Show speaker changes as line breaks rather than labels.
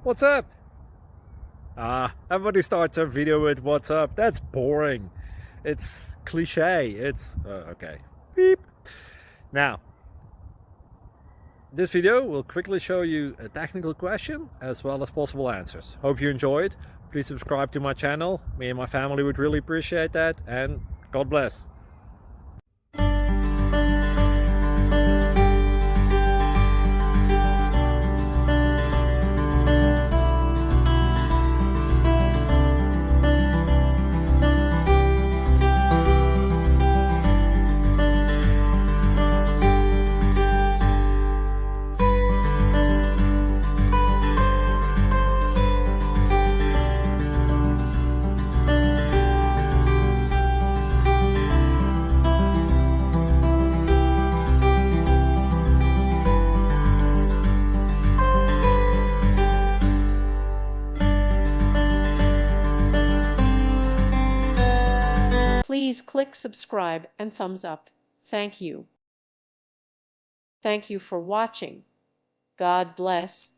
What's up? Everybody starts a video with what's up. That's boring. It's cliche. It's okay. Beep. Now, this video will quickly show you a technical question as well as possible answers. Hope you enjoyed. Please subscribe to my channel. Me and my family would really appreciate that, and God bless.
Please click subscribe and thumbs up. Thank you. Thank you for watching. God bless.